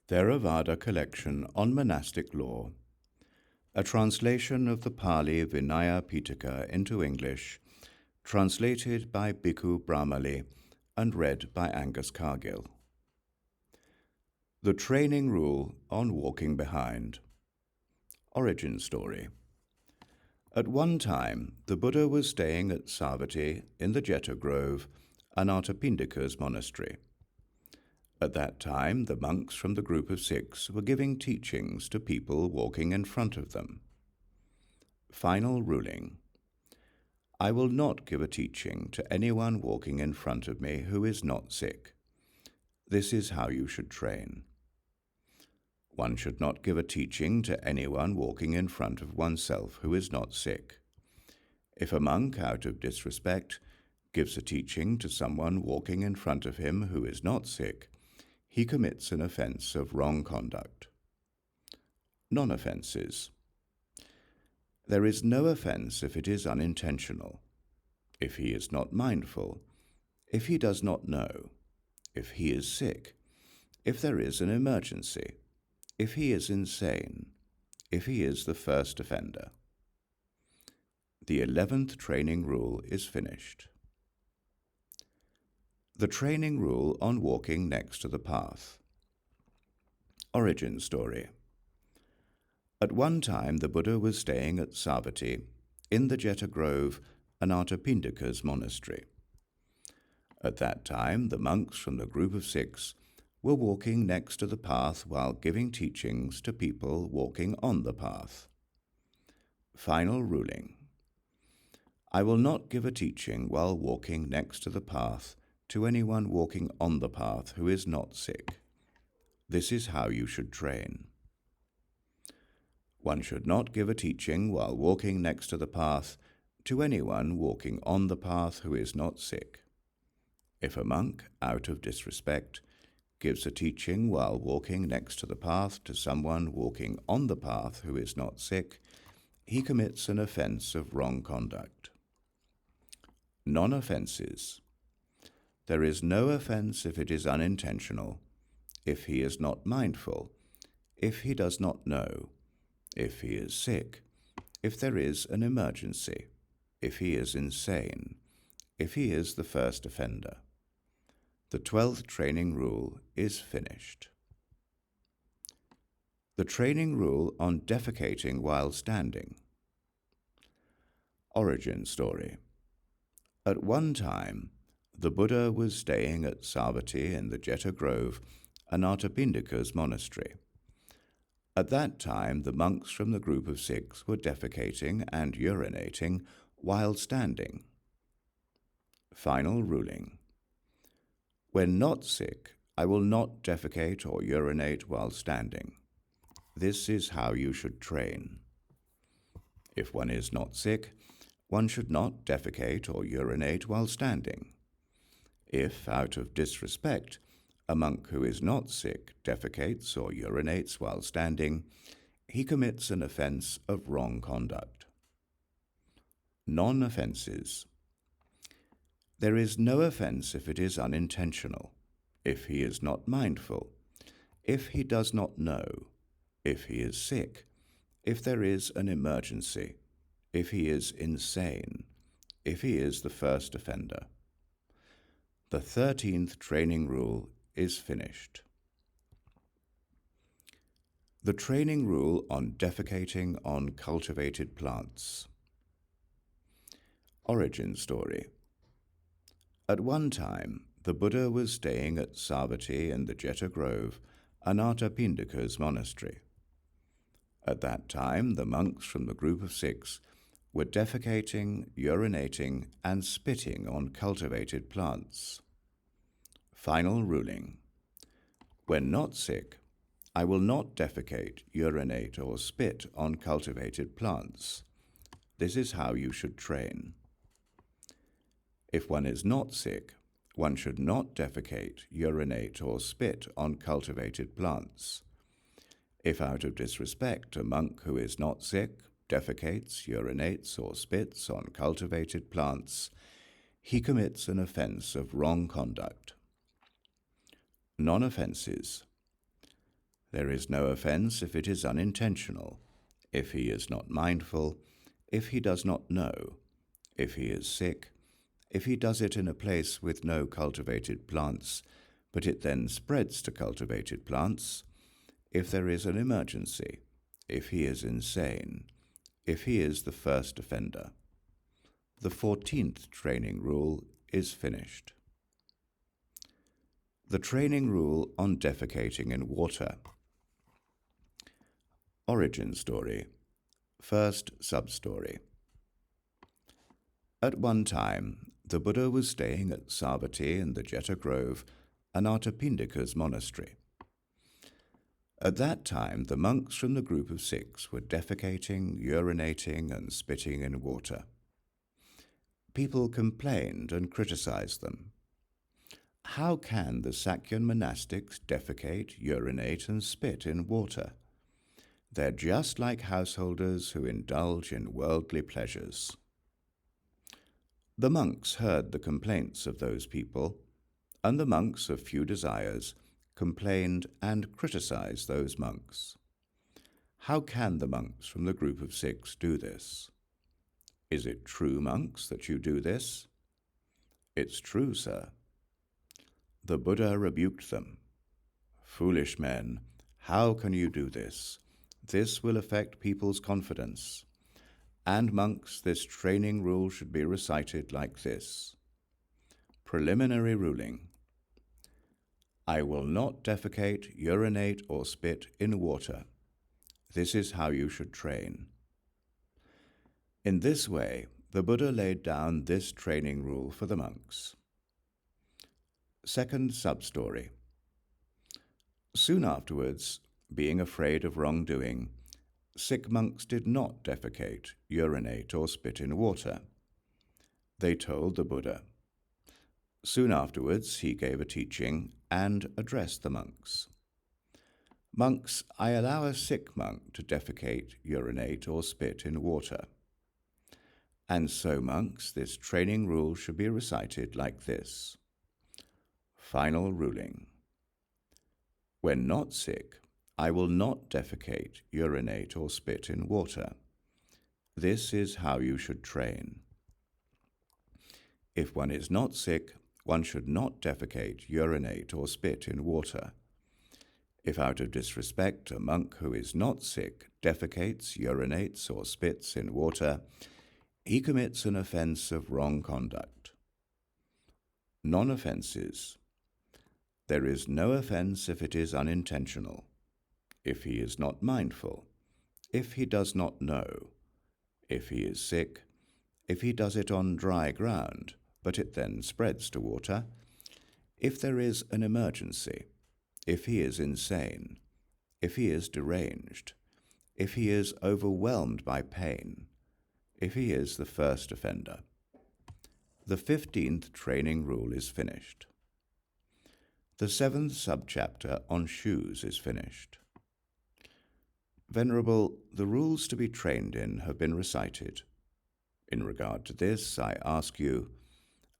Theravada collection on monastic law, a translation of the Pali Vinaya Pitaka into English, translated by Bhikkhu Brahmali and read by Angus Cargill. The training rule on walking behind. Origin story. At one time, the Buddha was staying at Savatthi in the Jeta Grove, Anathapindika's monastery. At that time, the monks from the group of 6 were giving teachings to people walking in front of them. Final ruling. I will not give a teaching to anyone walking in front of me who is not sick. This is how you should train. One should not give a teaching to anyone walking in front of oneself who is not sick. If a monk, out of disrespect, gives a teaching to someone walking in front of him who is not sick, he commits an offense of wrong conduct. Non-offenses. There is no offense if it is unintentional, if he is not mindful, if he does not know, if he is sick, if there is an emergency, if he is insane, if he is the first offender. The 11th training rule is finished. The training rule on walking next to the path. Origin story. At one time, the Buddha was staying at Savatthi in the Jeta Grove, Anathapindika's monastery. At that time, the monks from the group of 6 were walking next to the path while giving teachings to people walking on the path. Final ruling. I will not give a teaching while walking next to the path to anyone walking on the path who is not sick. This is how you should train. One should not give a teaching while walking next to the path to anyone walking on the path who is not sick. If a monk, out of disrespect, gives a teaching while walking next to the path to someone walking on the path who is not sick, he commits an offense of wrong conduct. Non-offenses. There is no offense if it is unintentional, if he is not mindful, if he does not know, if he is sick, if there is an emergency, if he is insane, if he is the first offender. The 12th training rule is finished. The training rule on defecating while standing. Origin story. At one time, the Buddha was staying at Savatthi in the Jeta Grove, Anathapindika's monastery. At that time, the monks from the group of 6 were defecating and urinating while standing. Final ruling. When not sick, I will not defecate or urinate while standing. This is how you should train. If one is not sick, one should not defecate or urinate while standing. If, out of disrespect, a monk who is not sick defecates or urinates while standing, he commits an offense of wrong conduct. Non-offenses. There is no offense if it is unintentional, if he is not mindful, if he does not know, if he is sick, if there is an emergency, if he is insane, if he is the first offender. The 13th training rule is finished. The training rule on defecating on cultivated plants. Origin story. At one time, the Buddha was staying at Savatthi in the Jeta Grove, Anathapindika's monastery. At that time, the monks from the group of 6 were defecating, urinating, and spitting on cultivated plants. Final ruling. When not sick, I will not defecate, urinate, or spit on cultivated plants. This is how you should train. If one is not sick, one should not defecate, urinate, or spit on cultivated plants. If out of disrespect a monk who is not sick defecates, urinates, or spits on cultivated plants, he commits an offense of wrong conduct. Non-offenses. There is no offense if it is unintentional, if he is not mindful, if he does not know, if he is sick, if he does it in a place with no cultivated plants, but it then spreads to cultivated plants, if there is an emergency, if he is insane, if he is the first offender. The 14th training rule is finished. The training rule on defecating in water. Origin story. First sub-story. At one time, the Buddha was staying at Savatthi in the Jeta Grove, Anathapindika's monastery. At that time, the monks from the group of 6 were defecating, urinating, and spitting in water. People complained and criticized them. How can the Sakyan monastics defecate, urinate, and spit in water? They're just like householders who indulge in worldly pleasures. The monks heard the complaints of those people, and the monks of few desires complained and criticized those monks. How can the monks from the group of 6 do this? Is it true, monks, that you do this? It's true, sir. The Buddha rebuked them. Foolish men, how can you do this? This will affect people's confidence. And monks, this training rule should be recited like this. Preliminary ruling. I will not defecate, urinate, or spit in water. This is how you should train. In this way, the Buddha laid down this training rule for the monks. Second sub-story. Soon afterwards, being afraid of wrongdoing, sick monks did not defecate, urinate, or spit in water. They told the Buddha. Soon afterwards, he gave a teaching and addressed the monks. Monks, I allow a sick monk to defecate, urinate, or spit in water. And so, monks, this training rule should be recited like this. Final ruling. When not sick, I will not defecate, urinate, or spit in water. This is how you should train. If one is not sick, one should not defecate, urinate, or spit in water. If out of disrespect a monk who is not sick defecates, urinates, or spits in water, he commits an offense of wrong conduct. Non-offenses. There is no offense if it is unintentional, if he is not mindful, if he does not know, if he is sick, if he does it on dry ground, but it then spreads to water, if there is an emergency, if he is insane, if he is deranged, if he is overwhelmed by pain, if he is the first offender. The 15th training rule is finished. The 7th subchapter on shoes is finished. Venerable, the rules to be trained in have been recited. In regard to this, I ask you,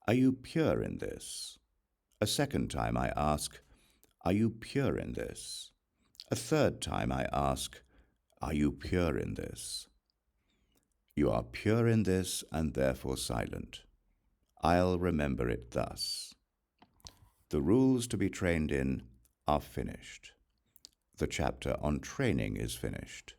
are you pure in this? A second time I ask, are you pure in this? A third time I ask, are you pure in this? You are pure in this and therefore silent. I'll remember it thus. The rules to be trained in are finished. The chapter on training is finished.